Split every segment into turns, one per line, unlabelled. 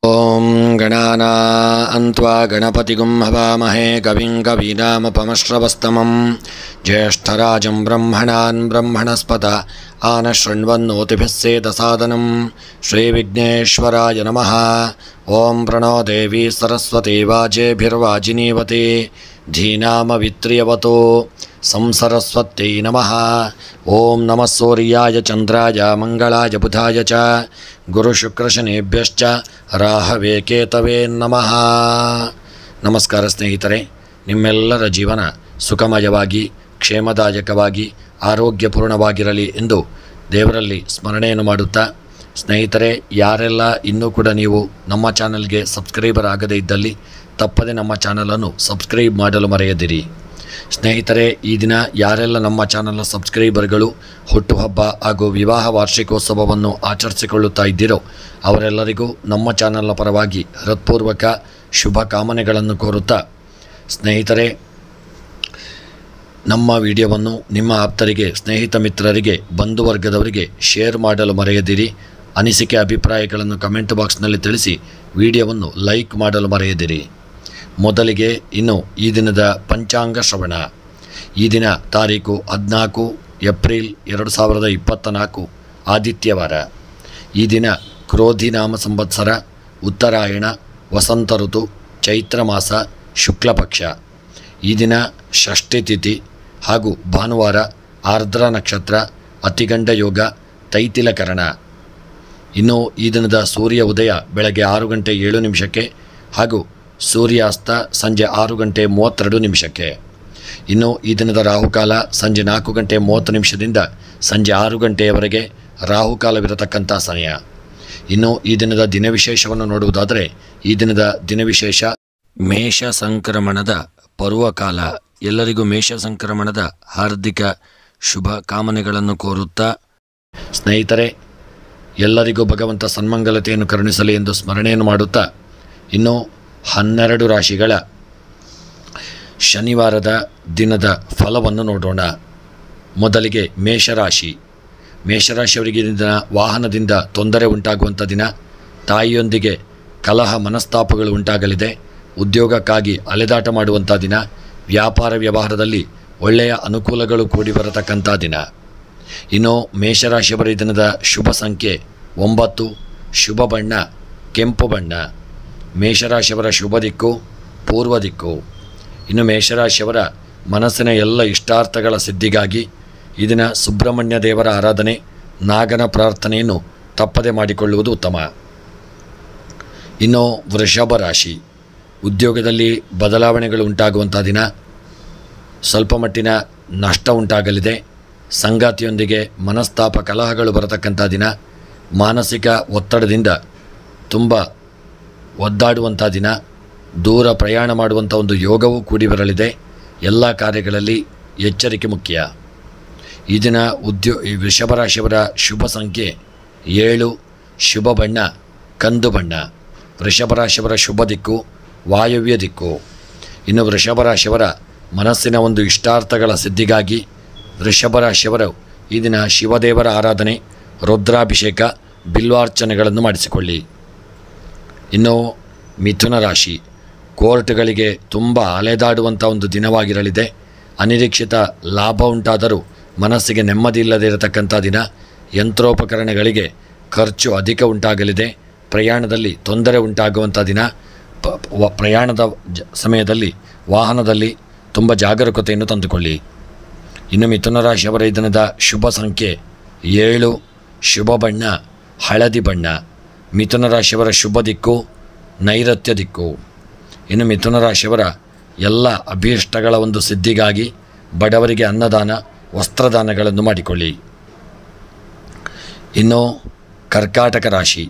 ಓಂ ಗಣಾನಾನ್ತ್ವಾ ಗಣಪತಿಗುಂ ಹವಾಮಹೇ ಕವಿಂ ಕವೀನಾಮಪಮಶ್ರವಸ್ತಮಂ ಜ್ಯೇಷ್ಠರಾಜಂ ಬ್ರಹ್ಮಣಾನ್ ಬ್ರಹ್ಮಣಸ್ಪತ ಆನಶೃಣ್ವನ್ನೋತಿಭಿಃ ಸೇದಸಾದನಂ ಶ್ರೀವಿಘ್ನೇಶ್ವರಾಯ ನಮಃ. ಓಂ ಪ್ರಣೋ ದೇವಿ ಸರಸ್ವತಿ ವಾಜೇಭಿರ್ವಾಜಿನೀವತಿ ಧೀನಾಮವಿತ್ರ್ಯವತೋ ಸಂಸರಸ್ವತ್ಯೈ ನಮಃ. ಓಂ ನಮಃ ಸೂರ್ಯಾಯ ಚಂದ್ರಾಯ ಮಂಗಳಾಯ ಬುಧಾಯ ಚ ಗುರುಶುಕ್ರಶನೇಭ್ಯಶ್ಚ ರಾಹವೇ ಕೇತವೇ ನಮಃ. ನಮಸ್ಕಾರ ಸ್ನೇಹಿತರೆ, ನಿಮ್ಮೆಲ್ಲರ ಜೀವನ ಸುಖಮಯವಾಗಿ ಕ್ಷೇಮದಾಯಕವಾಗಿ ಆರೋಗ್ಯಪೂರ್ಣವಾಗಿರಲಿ ಎಂದು ದೇವರಲ್ಲಿ ಸ್ಮರಣೆಯನ್ನು ಮಾಡುತ್ತಾ, ಸ್ನೇಹಿತರೆ ಯಾರೆಲ್ಲ ಇನ್ನೂ ಕೂಡ ನೀವು ನಮ್ಮ ಚಾನಲ್ಗೆ ಸಬ್ಸ್ಕ್ರೈಬರ್ ಆಗದೇ ಇದ್ದಲ್ಲಿ ತಪ್ಪದೆ ನಮ್ಮ ಚಾನಲನ್ನು ಸಬ್ಸ್ಕ್ರೈಬ್ ಮಾಡಲು ಮರೆಯದಿರಿ. ಸ್ನೇಹಿತರೆ, ಈ ದಿನ ಯಾರೆಲ್ಲ ನಮ್ಮ ಚಾನಲ್ನ ಸಬ್ಸ್ಕ್ರೈಬರ್ಗಳು ಹುಟ್ಟುಹಬ್ಬ ಹಾಗೂ ವಿವಾಹ ವಾರ್ಷಿಕೋತ್ಸವವನ್ನು ಆಚರಿಸಿಕೊಳ್ಳುತ್ತಾ ಇದ್ದೀರೋ ಅವರೆಲ್ಲರಿಗೂ ನಮ್ಮ ಚಾನಲ್ನ ಪರವಾಗಿ ಹೃತ್ಪೂರ್ವಕ ಶುಭ ಕಾಮನೆಗಳನ್ನು ಕೋರುತ್ತಾ, ಸ್ನೇಹಿತರೆ ನಮ್ಮ ವಿಡಿಯೋವನ್ನು ನಿಮ್ಮ ಆಪ್ತರಿಗೆ, ಸ್ನೇಹಿತ ಮಿತ್ರರಿಗೆ, ಬಂಧುವರ್ಗದವರಿಗೆ ಶೇರ್ ಮಾಡಲು ಮರೆಯದಿರಿ. ಅನಿಸಿಕೆ ಅಭಿಪ್ರಾಯಗಳನ್ನು ಕಮೆಂಟ್ ಬಾಕ್ಸ್ನಲ್ಲಿ ತಿಳಿಸಿ ವಿಡಿಯೋವನ್ನು ಲೈಕ್ ಮಾಡಲು ಮರೆಯದಿರಿ. ಮೊದಲಿಗೆ ಇನ್ನು ಈ ದಿನದ ಪಂಚಾಂಗ ಶ್ರವಣ. ಈ ದಿನ ತಾರೀಕು 14 ಏಪ್ರಿಲ್ 2024 ಆದಿತ್ಯವಾರ. ಈ ದಿನ ಕ್ರೋಧಿ ನಾಮ ಸಂವತ್ಸರ, ಉತ್ತರಾಯಣ, ವಸಂತ ಋತು, ಚೈತ್ರ ಮಾಸ, ಶುಕ್ಲಪಕ್ಷ. ಈ ದಿನ ಷಷ್ಠಿ ತಿಥಿ ಹಾಗೂ ಭಾನುವಾರ, ಆರ್ದ್ರ ನಕ್ಷತ್ರ, ಅತಿಗಂಡ ಯೋಗ, ತೈತಿಲಕರಣ. ಇನ್ನು ಈ ದಿನದ ಸೂರ್ಯ ಉದಯ ಬೆಳಗ್ಗೆ 6 ಗಂಟೆ 7 ನಿಮಿಷಕ್ಕೆ ಹಾಗೂ ಸೂರ್ಯಾಸ್ತ ಸಂಜೆ 6 ಗಂಟೆ 32 ನಿಮಿಷಕ್ಕೆ. ಇನ್ನು ಈ ದಿನದ ರಾಹುಕಾಲ ಸಂಜೆ 4 ಗಂಟೆ 30 ನಿಮಿಷದಿಂದ ಸಂಜೆ 6 ಗಂಟೆಯವರೆಗೆ ರಾಹುಕಾಲವಿರತಕ್ಕಂಥ ಸಮಯ. ಇನ್ನು ಈ ದಿನದ ದಿನವಿಶೇಷವನ್ನು ನೋಡುವುದಾದರೆ, ಈ ದಿನದ ದಿನವಿಶೇಷ ಮೇಷ ಸಂಕ್ರಮಣದ ಪರ್ವಕಾಲ. ಎಲ್ಲರಿಗೂ ಮೇಷ ಸಂಕ್ರಮಣದ ಹಾರ್ದಿಕ ಶುಭ ಕಾಮನೆಗಳನ್ನು ಕೋರುತ್ತಾ, ಸ್ನೇಹಿತರೆ ಎಲ್ಲರಿಗೂ ಭಗವಂತ ಸನ್ಮಂಗಲತೆಯನ್ನು ಕರುಣಿಸಲಿ ಎಂದು ಸ್ಮರಣೆಯನ್ನು ಮಾಡುತ್ತಾ, ಇನ್ನು 12 ರಾಶಿಗಳ ಶನಿವಾರದ ದಿನದ ಫಲವನ್ನು ನೋಡೋಣ. ಮೊದಲಿಗೆ ಮೇಷರಾಶಿ. ಮೇಷರಾಶಿಯವರಿಗೆ ದಿನ ವಾಹನದಿಂದ ತೊಂದರೆ ಉಂಟಾಗುವಂಥ ದಿನ. ತಾಯಿಯೊಂದಿಗೆ ಕಲಹ ಮನಸ್ತಾಪಗಳು ಉಂಟಾಗಲಿದೆ. ಉದ್ಯೋಗಕ್ಕಾಗಿ ಅಲೆದಾಟ ಮಾಡುವಂಥ ದಿನ. ವ್ಯಾಪಾರ ವ್ಯವಹಾರದಲ್ಲಿ ಒಳ್ಳೆಯ ಅನುಕೂಲಗಳು ಕೂಡಿ ಬರತಕ್ಕಂಥ ದಿನ. ಇನ್ನು ಮೇಷರಾಶಿಯವರ ದಿನದ ಶುಭ ಸಂಖ್ಯೆ 9, ಶುಭ ಬಣ್ಣ ಕೆಂಪು ಬಣ್ಣ. ಮೇಷರಾಶಿಯವರ ಶುಭ ದಿಕ್ಕು ಪೂರ್ವ ದಿಕ್ಕು. ಇನ್ನು ಮೇಷರಾಶಿಯವರ ಮನಸ್ಸಿನ ಎಲ್ಲ ಇಷ್ಟಾರ್ಥಗಳ ಸಿದ್ಧಿಗಾಗಿ ಈ ದಿನ ಸುಬ್ರಹ್ಮಣ್ಯ ದೇವರ ಆರಾಧನೆ, ನಾಗನ ಪ್ರಾರ್ಥನೆಯನ್ನು ತಪ್ಪದೆ ಮಾಡಿಕೊಳ್ಳುವುದು ಉತ್ತಮ. ಇನ್ನು ವೃಷಭ ರಾಶಿ. ಉದ್ಯೋಗದಲ್ಲಿ ಬದಲಾವಣೆಗಳು ಉಂಟಾಗುವಂಥ ದಿನ. ಸ್ವಲ್ಪ ಮಟ್ಟಿನ ನಷ್ಟ ಉಂಟಾಗಲಿದೆ. ಸಂಗಾತಿಯೊಂದಿಗೆ ಮನಸ್ತಾಪ ಕಲಹಗಳು ಬರತಕ್ಕಂಥ ದಿನ. ಮಾನಸಿಕ ಒತ್ತಡದಿಂದ ತುಂಬ ಒದ್ದಾಡುವಂಥ ದಿನ. ದೂರ ಪ್ರಯಾಣ ಮಾಡುವಂಥ ಒಂದು ಯೋಗವೂ ಕೂಡಿ ಬರಲಿದೆ. ಎಲ್ಲ ಕಾರ್ಯಗಳಲ್ಲಿ ಎಚ್ಚರಿಕೆ ಮುಖ್ಯ. ಈ ದಿನ ಈ ವೃಷಭ ರಾಶಿಯವರ ಶುಭ ಸಂಖ್ಯೆ 7, ಶುಭ ಬಣ್ಣ ಕಂದು ಬಣ್ಣ. ವೃಷಭ ರಾಶಿಯವರ ಶುಭ ದಿಕ್ಕು ವಾಯವ್ಯ ದಿಕ್ಕು. ಇನ್ನು ವೃಷಭ ರಾಶಿಯವರ ಮನಸ್ಸಿನ ಒಂದು ಇಷ್ಟಾರ್ಥಗಳ ಸಿದ್ಧಿಗಾಗಿ ವೃಷಭ ರಾಶಿಯವರು ಈ ದಿನ ಶಿವದೇವರ ಆರಾಧನೆ, ರುದ್ರಾಭಿಷೇಕ, ಬಿಲ್ವಾರ್ಚನೆಗಳನ್ನು ಮಾಡಿಸಿಕೊಳ್ಳಿ. ಇನ್ನು ಮಿಥುನ ರಾಶಿ. ಕೋರ್ಟ್ಗಳಿಗೆ ತುಂಬ ಅಲೆದಾಡುವಂಥ ಒಂದು ದಿನವಾಗಿರಲಿದೆ. ಅನಿರೀಕ್ಷಿತ ಲಾಭ ಉಂಟಾದರೂ ಮನಸ್ಸಿಗೆ ನೆಮ್ಮದಿ ಇಲ್ಲದೇ ಇರತಕ್ಕಂಥ ದಿನ. ಯಂತ್ರೋಪಕರಣಗಳಿಗೆ ಖರ್ಚು ಅಧಿಕ ಉಂಟಾಗಲಿದೆ. ಪ್ರಯಾಣದಲ್ಲಿ ತೊಂದರೆ ಉಂಟಾಗುವಂಥ ದಿನ. ಪ್ರಯಾಣದ ಸಮಯದಲ್ಲಿ ವಾಹನದಲ್ಲಿ ತುಂಬ ಜಾಗರೂಕತೆಯನ್ನು ತಂದುಕೊಳ್ಳಿ. ಇನ್ನು ಮಿಥುನ ರಾಶಿಯವರ ಈ ದಿನದ ಶುಭ ಸಂಖ್ಯೆ 7, ಶುಭ ಬಣ್ಣ ಹಳದಿ ಬಣ್ಣ. ಮಿಥುನ ರಾಶಿಯವರ ಶುಭ ದಿಕ್ಕು ನೈಋತ್ಯ ದಿಕ್ಕು. ಇನ್ನು ಮಿಥುನ ರಾಶಿಯವರ ಎಲ್ಲ ಅಭೀಷ್ಟಗಳ ಒಂದು ಸಿದ್ಧಿಗಾಗಿ ಬಡವರಿಗೆ ಅನ್ನದಾನ, ವಸ್ತ್ರದಾನಗಳನ್ನು ಮಾಡಿಕೊಳ್ಳಿ. ಇನ್ನು ಕರ್ಕಾಟಕ ರಾಶಿ.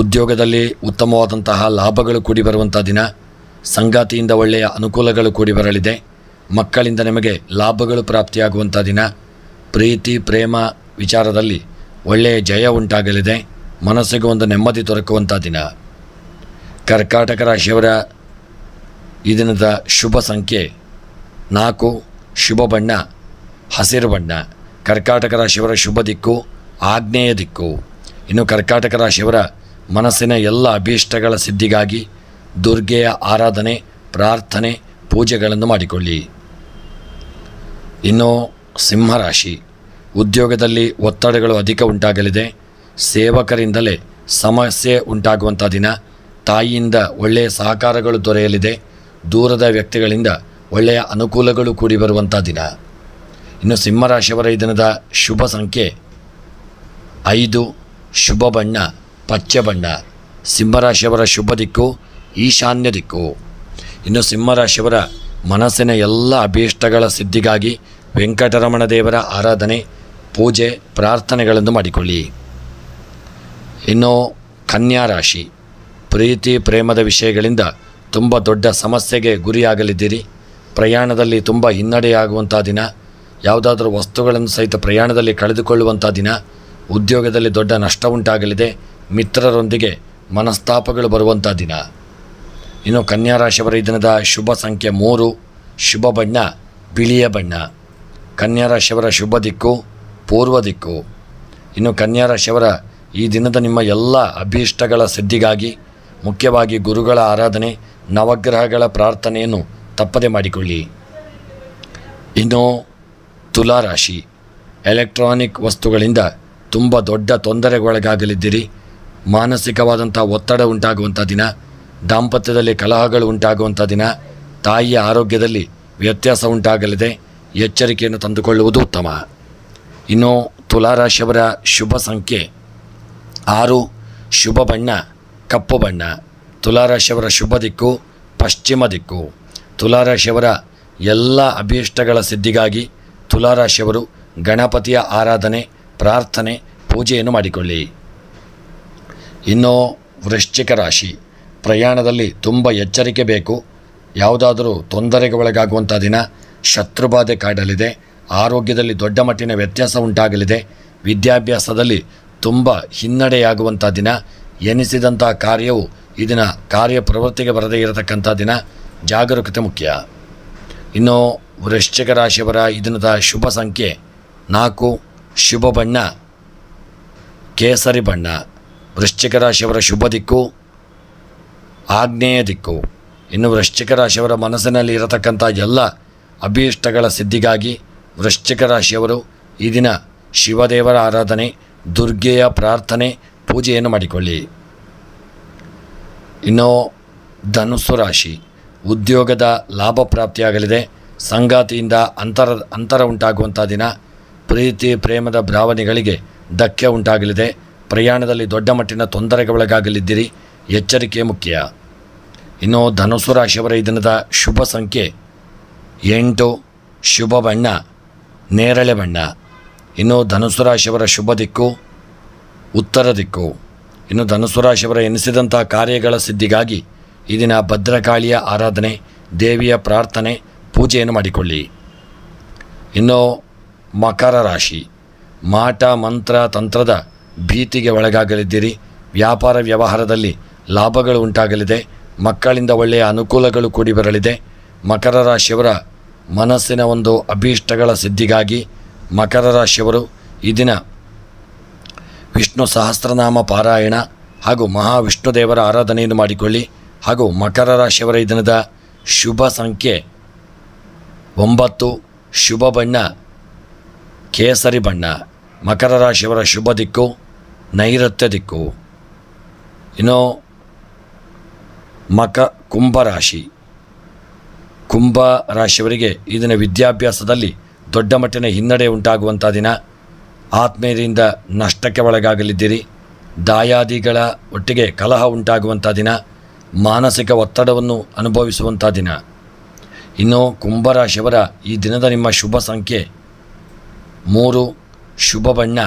ಉದ್ಯೋಗದಲ್ಲಿ ಉತ್ತಮವಾದಂತಹ ಲಾಭಗಳು ಕೂಡಿ ಬರುವಂಥ ದಿನ. ಸಂಗಾತಿಯಿಂದ ಒಳ್ಳೆಯ ಅನುಕೂಲಗಳು ಕೂಡಿ ಬರಲಿದೆ. ಮಕ್ಕಳಿಂದ ನಿಮಗೆ ಲಾಭಗಳು ಪ್ರಾಪ್ತಿಯಾಗುವಂಥ ದಿನ. ಪ್ರೀತಿ ಪ್ರೇಮ ವಿಚಾರದಲ್ಲಿ ಒಳ್ಳೆಯ ಜಯ ಉಂಟಾಗಲಿದೆ. ಮನಸ್ಸಿಗೆ ಒಂದು ನೆಮ್ಮದಿ ದೊರಕುವಂಥ ದಿನ. ಕರ್ಕಾಟಕ ರಾಶಿಯವರ ಈ ದಿನದ ಶುಭ ಸಂಖ್ಯೆ 4, ಶುಭ ಬಣ್ಣ ಹಸಿರು ಬಣ್ಣ. ಕರ್ಕಾಟಕ ರಾಶಿಯವರ ಶುಭ ದಿಕ್ಕು ಆಗ್ನೇಯ ದಿಕ್ಕು. ಇನ್ನು ಕರ್ಕಾಟಕ ರಾಶಿಯವರ ಮನಸ್ಸಿನ ಎಲ್ಲ ಅಭೀಷ್ಟಗಳ ಸಿದ್ಧಿಗಾಗಿ ದುರ್ಗೆಯ ಆರಾಧನೆ, ಪ್ರಾರ್ಥನೆ, ಪೂಜೆಗಳನ್ನು ಮಾಡಿಕೊಳ್ಳಿ. ಇನ್ನು ಸಿಂಹರಾಶಿ, ಉದ್ಯೋಗದಲ್ಲಿ ಒತ್ತಡಗಳು ಅಧಿಕ ಉಂಟಾಗಲಿದೆ. ಸೇವಕರಿಂದಲೇ ಸಮಸ್ಯೆ ಉಂಟಾಗುವಂಥ ದಿನ. ತಾಯಿಯಿಂದ ಒಳ್ಳೆಯ ಸಹಕಾರಗಳು ದೊರೆಯಲಿದೆ. ದೂರದ ವ್ಯಕ್ತಿಗಳಿಂದ ಒಳ್ಳೆಯ ಅನುಕೂಲಗಳು ಕೂಡಿ ಬರುವಂಥ ದಿನ. ಇನ್ನು ಸಿಂಹರಾಶಿಯವರ ಈ ದಿನದ ಶುಭ ಸಂಖ್ಯೆ 5, ಶುಭ ಬಣ್ಣ ಪಚ್ಚೆ ಬಣ್ಣ. ಸಿಂಹರಾಶಿಯವರ ಶುಭ ದಿಕ್ಕು ಈಶಾನ್ಯ ದಿಕ್ಕು. ಇನ್ನು ಸಿಂಹರಾಶಿಯವರ ಮನಸ್ಸಿನ ಎಲ್ಲ ಅಭೀಷ್ಟಗಳ ಸಿದ್ಧಿಗಾಗಿ ವೆಂಕಟರಮಣ ದೇವರ ಆರಾಧನೆ, ಪೂಜೆ, ಪ್ರಾರ್ಥನೆಗಳನ್ನು ಮಾಡಿಕೊಳ್ಳಿ. ಇನ್ನು ಕನ್ಯಾ ರಾಶಿ, ಪ್ರೀತಿ ಪ್ರೇಮದ ವಿಷಯಗಳಿಂದ ತುಂಬ ದೊಡ್ಡ ಸಮಸ್ಯೆಗೆ ಗುರಿಯಾಗಲಿದ್ದೀರಿ. ಪ್ರಯಾಣದಲ್ಲಿ ತುಂಬ ಹಿನ್ನಡೆಯಾಗುವಂಥ ದಿನ. ಯಾವುದಾದ್ರೂ ವಸ್ತುಗಳನ್ನು ಸಹಿತ ಪ್ರಯಾಣದಲ್ಲಿ ಕಳೆದುಕೊಳ್ಳುವಂಥ ದಿನ. ಉದ್ಯೋಗದಲ್ಲಿ ದೊಡ್ಡ ನಷ್ಟ ಉಂಟಾಗಲಿದೆ. ಮಿತ್ರರೊಂದಿಗೆ ಮನಸ್ತಾಪಗಳು ಬರುವಂಥ ದಿನ. ಇನ್ನು ಕನ್ಯಾ ರಾಶಿಯವರ ಈ ದಿನದ ಶುಭ ಸಂಖ್ಯೆ 3, ಶುಭ ಬಣ್ಣ ಬಿಳಿಯ ಬಣ್ಣ. ಕನ್ಯಾ ರಾಶಿಯವರ ಶುಭ ದಿಕ್ಕು ಪೂರ್ವ ದಿಕ್ಕು. ಇನ್ನು ಕನ್ಯಾ ರಾಶಿಯವರ ಈ ದಿನದ ನಿಮ್ಮ ಎಲ್ಲ ಅಭೀಷ್ಟಗಳ ಸಿದ್ಧಿಗಾಗಿ ಮುಖ್ಯವಾಗಿ ಗುರುಗಳ ಆರಾಧನೆ, ನವಗ್ರಹಗಳ ಪ್ರಾರ್ಥನೆಯನ್ನು ತಪ್ಪದೆ ಮಾಡಿಕೊಳ್ಳಿ. ಇನ್ನು ತುಲಾ ರಾಶಿ, ಎಲೆಕ್ಟ್ರಾನಿಕ್ ವಸ್ತುಗಳಿಂದ ತುಂಬ ದೊಡ್ಡ ತೊಂದರೆಗೊಳಗಾಗಲಿದ್ದೀರಿ. ಮಾನಸಿಕವಾದಂಥ ಒತ್ತಡ ಉಂಟಾಗುವಂಥ ದಿನ. ದಾಂಪತ್ಯದಲ್ಲಿ ಕಲಹಗಳು ಉಂಟಾಗುವಂಥ ದಿನ. ತಾಯಿಯ ಆರೋಗ್ಯದಲ್ಲಿ ವ್ಯತ್ಯಾಸ ಉಂಟಾಗಲಿದೆ. ಎಚ್ಚರಿಕೆಯನ್ನು ತಂದುಕೊಳ್ಳುವುದು ಉತ್ತಮ. ಇನ್ನು ತುಲಾರಾಶಿಯವರ ಶುಭ ಸಂಖ್ಯೆ 6, ಶುಭ ಬಣ್ಣ ಕಪ್ಪು ಬಣ್ಣ. ತುಲಾರಾಶಿಯವರ ಶುಭ ದಿಕ್ಕು ಪಶ್ಚಿಮ ದಿಕ್ಕು. ತುಲಾರಾಶಿಯವರ ಎಲ್ಲ ಅಭೀಷ್ಟಗಳ ಸಿದ್ಧಿಗಾಗಿ ತುಲಾರಾಶಿಯವರು ಗಣಪತಿಯ ಆರಾಧನೆ, ಪ್ರಾರ್ಥನೆ, ಪೂಜೆಯನ್ನು ಮಾಡಿಕೊಳ್ಳಿ. ಇನ್ನು ವೃಶ್ಚಿಕ ರಾಶಿ, ಪ್ರಯಾಣದಲ್ಲಿ ತುಂಬ ಎಚ್ಚರಿಕೆ ಬೇಕು. ಯಾವುದಾದರೂ ತೊಂದರೆಗೆ ಒಳಗಾಗುವಂಥ ದಿನ. ಶತ್ರುಬಾಧೆ ಕಾಡಲಿದೆ. ಆರೋಗ್ಯದಲ್ಲಿ ದೊಡ್ಡ ಮಟ್ಟಿನ ವ್ಯತ್ಯಾಸ ಉಂಟಾಗಲಿದೆ. ವಿದ್ಯಾಭ್ಯಾಸದಲ್ಲಿ ತುಂಬ ಹಿನ್ನಡೆಯಾಗುವಂಥ ದಿನ. ಎನಿಸಿದಂಥ ಕಾರ್ಯವು ಈ ದಿನ ಕಾರ್ಯಪ್ರವೃತ್ತಿಗೆ ಬರದೇ ಇರತಕ್ಕಂಥ ದಿನ. ಜಾಗರೂಕತೆ ಮುಖ್ಯ. ಇನ್ನು ವೃಶ್ಚಿಕ ರಾಶಿಯವರ ಈ ದಿನದ ಶುಭ ಸಂಖ್ಯೆ 4, ಶುಭ ಬಣ್ಣ ಕೇಸರಿ ಬಣ್ಣ. ವೃಶ್ಚಿಕ ರಾಶಿಯವರ ಶುಭ ದಿಕ್ಕು ಆಗ್ನೇಯ ದಿಕ್ಕು. ಇನ್ನು ವೃಶ್ಚಿಕ ರಾಶಿಯವರ ಮನಸ್ಸಿನಲ್ಲಿ ಇರತಕ್ಕಂಥ ಎಲ್ಲ ಅಭೀಷ್ಟಗಳ ಸಿದ್ಧಿಗಾಗಿ ವೃಶ್ಚಿಕ ರಾಶಿಯವರು ಈ ದಿನ ಶಿವದೇವರ ಆರಾಧನೆ, ದುರ್ಗೆಯ ಪ್ರಾರ್ಥನೆ, ಪೂಜೆಯನ್ನು ಮಾಡಿಕೊಳ್ಳಿ. ಇನ್ನು ಧನುಸ್ಸು ರಾಶಿ, ಉದ್ಯೋಗದ ಲಾಭ ಪ್ರಾಪ್ತಿಯಾಗಲಿದೆ. ಸಂಗಾತಿಯಿಂದ ಅಂತರ ಉಂಟಾಗುವಂಥ ದಿನ. ಪ್ರೀತಿ ಪ್ರೇಮದ ಭಾವನೆಗಳಿಗೆ ಧಕ್ಕೆ ಉಂಟಾಗಲಿದೆ. ಪ್ರಯಾಣದಲ್ಲಿ ದೊಡ್ಡ ಮಟ್ಟಿನ ತೊಂದರೆಗೊಳಗಾಗಲಿದ್ದೀರಿ. ಎಚ್ಚರಿಕೆ ಮುಖ್ಯ. ಇನ್ನು ಧನುಸ್ಸು ರಾಶಿಯವರ ಈ ದಿನದ ಶುಭ ಸಂಖ್ಯೆ 8, ಶುಭ ಬಣ್ಣ ನೇರಳೆ ಬಣ್ಣ. ಇನ್ನು ಧನುಸ್ಸು ರಾಶಿಯವರ ಶುಭ ದಿಕ್ಕು ಉತ್ತರ ದಿಕ್ಕು. ಇನ್ನು ಧನುಸ್ಸು ರಾಶಿಯವರ ಎನಿಸಿದಂಥ ಕಾರ್ಯಗಳ ಸಿದ್ಧಿಗಾಗಿ ಈ ದಿನ ಭದ್ರಕಾಳಿಯ ಆರಾಧನೆ, ದೇವಿಯ ಪ್ರಾರ್ಥನೆ, ಪೂಜೆಯನ್ನು ಮಾಡಿಕೊಳ್ಳಿ. ಇನ್ನು ಮಕರ ರಾಶಿ, ಮಾಟ ಮಂತ್ರ ತಂತ್ರದ ಭೀತಿಗೆ ಒಳಗಾಗಲಿದ್ದೀರಿ. ವ್ಯಾಪಾರ ವ್ಯವಹಾರದಲ್ಲಿ ಲಾಭಗಳು ಉಂಟಾಗಲಿದೆ. ಮಕ್ಕಳಿಂದ ಒಳ್ಳೆಯ ಅನುಕೂಲಗಳು ಕೂಡಿ ಬರಲಿದೆ. ಮಕರ ರಾಶಿಯವರ ಮನಸ್ಸಿನ ಒಂದು ಅಭೀಷ್ಟಗಳ ಸಿದ್ಧಿಗಾಗಿ ಮಕರ ರಾಶಿಯವರು ಈ ದಿನ ವಿಷ್ಣು ಸಹಸ್ರನಾಮ ಪಾರಾಯಣ ಹಾಗೂ ಮಹಾವಿಷ್ಣು ದೇವರ ಆರಾಧನೆಯನ್ನು ಮಾಡಿಕೊಳ್ಳಿ. ಹಾಗೂ ಮಕರ ರಾಶಿಯವರ ಈ ದಿನದ ಶುಭ ಸಂಖ್ಯೆ 9, ಶುಭ ಬಣ್ಣ ಕೇಸರಿ ಬಣ್ಣ. ಮಕರ ರಾಶಿಯವರ ಶುಭ ದಿಕ್ಕು ನೈಋತ್ಯ ದಿಕ್ಕು. ಇನ್ನು ಕುಂಭರಾಶಿ, ಕುಂಭ ರಾಶಿಯವರಿಗೆ ಈ ದಿನ ವಿದ್ಯಾಭ್ಯಾಸದಲ್ಲಿ ದೊಡ್ಡ ಮಟ್ಟಿನ ಹಿನ್ನಡೆ ಉಂಟಾಗುವಂಥ ದಿನ. ಆತ್ಮೀಯರಿಂದ ನಷ್ಟಕ್ಕೆ ಒಳಗಾಗಲಿದ್ದೀರಿ. ದಾಯಾದಿಗಳ ಒಟ್ಟಿಗೆ ಕಲಹ ಉಂಟಾಗುವಂಥ ದಿನ. ಮಾನಸಿಕ ಒತ್ತಡವನ್ನು ಅನುಭವಿಸುವಂಥ ದಿನ. ಇನ್ನು ಕುಂಭರಾಶಿಯವರ ಈ ದಿನದ ನಿಮ್ಮ ಶುಭ ಸಂಖ್ಯೆ 3, ಶುಭ ಬಣ್ಣ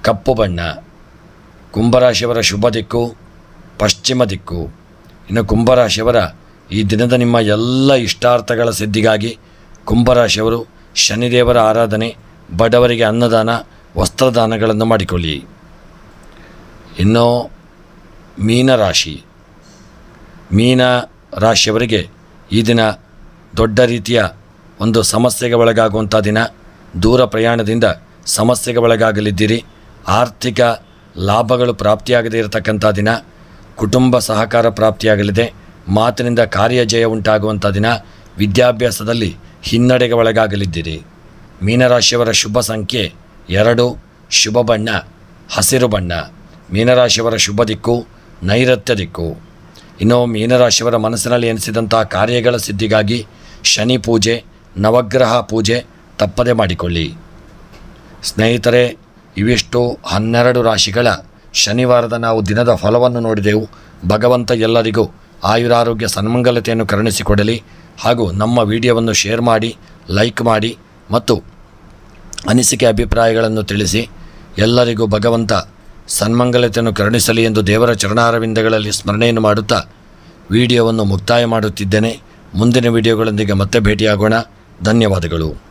ಕಪ್ಪು ಬಣ್ಣ. ಕುಂಭರಾಶಿಯವರ ಶುಭ ದಿಕ್ಕು ಪಶ್ಚಿಮ ದಿಕ್ಕು. ಇನ್ನು ಕುಂಭರಾಶಿಯವರ ಈ ದಿನದ ನಿಮ್ಮ ಎಲ್ಲ ಇಷ್ಟಾರ್ಥಗಳ ಸಿದ್ಧಿಗಾಗಿ ಕುಂಭರಾಶಿಯವರು ಶನಿದೇವರ ಆರಾಧನೆ, ಬಡವರಿಗೆ ಅನ್ನದಾನ, ವಸ್ತ್ರದಾನಗಳನ್ನು ಮಾಡಿಕೊಳ್ಳಿ. ಇನ್ನು ಮೀನರಾಶಿ, ಮೀನ ರಾಶಿಯವರಿಗೆ ಈ ದಿನ ದೊಡ್ಡ ರೀತಿಯ ಒಂದು ಸಮಸ್ಯೆಗೆ ಒಳಗಾಗುವಂಥ ದಿನ. ದೂರ ಪ್ರಯಾಣದಿಂದ ಸಮಸ್ಯೆಗೆ ಒಳಗಾಗಲಿದ್ದೀರಿ. ಆರ್ಥಿಕ ಲಾಭಗಳು ಪ್ರಾಪ್ತಿಯಾಗದೇ ಇರತಕ್ಕಂಥ ದಿನ. ಕುಟುಂಬ ಸಹಕಾರ ಪ್ರಾಪ್ತಿಯಾಗಲಿದೆ. ಮಾತಿನಿಂದ ಕಾರ್ಯಜಯ ಉಂಟಾಗುವಂಥ ದಿನ. ವಿದ್ಯಾಭ್ಯಾಸದಲ್ಲಿ ಹಿನ್ನಡೆಗೆ ಒಳಗಾಗಲಿದ್ದೀರಿ. ಮೀನರಾಶಿಯವರ ಶುಭ ಸಂಖ್ಯೆ 2, ಶುಭ ಬಣ್ಣ ಹಸಿರು ಬಣ್ಣ. ಮೀನರಾಶಿಯವರ ಶುಭ ದಿಕ್ಕು ನೈಋತ್ಯ ದಿಕ್ಕು. ಇನ್ನು ಮೀನರಾಶಿಯವರ ಮನಸ್ಸಿನಲ್ಲಿ ಎನಿಸಿದಂಥ ಕಾರ್ಯಗಳ ಸಿದ್ಧಿಗಾಗಿ ಶನಿ ಪೂಜೆ, ನವಗ್ರಹ ಪೂಜೆ ತಪ್ಪದೆ ಮಾಡಿಕೊಳ್ಳಿ. ಸ್ನೇಹಿತರೆ, ಇವಿಷ್ಟು 12 ರಾಶಿಗಳ ಶನಿವಾರದ ನಾವು ದಿನದ ಫಲವನ್ನು ನೋಡಿದೆವು. ಭಗವಂತ ಎಲ್ಲರಿಗೂ ಆಯುರಾರೋಗ್ಯ ಸನ್ಮಂಗಲತೆಯನ್ನು ಕರುಣಿಸಿಕೊಡಲಿ. ಹಾಗೂ ನಮ್ಮ ವಿಡಿಯೋವನ್ನು ಶೇರ್ ಮಾಡಿ, ಲೈಕ್ ಮಾಡಿ ಮತ್ತು ಅನಿಸಿಕೆ ಅಭಿಪ್ರಾಯಗಳನ್ನು ತಿಳಿಸಿ. ಎಲ್ಲರಿಗೂ ಭಗವಂತ ಸನ್ಮಂಗಲತೆಯನ್ನು ಕರುಣಿಸಲಿ ಎಂದು ದೇವರ ಚರಣಾರವಿಂದಗಳಲ್ಲಿ ಸ್ಮರಣೆಯನ್ನು ಮಾಡುತ್ತಾ ವಿಡಿಯೋವನ್ನು ಮುಕ್ತಾಯ ಮಾಡುತ್ತಿದ್ದೇನೆ. ಮುಂದಿನ ವಿಡಿಯೋಗಳೊಂದಿಗೆ ಮತ್ತೆ ಭೇಟಿಯಾಗೋಣ. ಧನ್ಯವಾದಗಳು.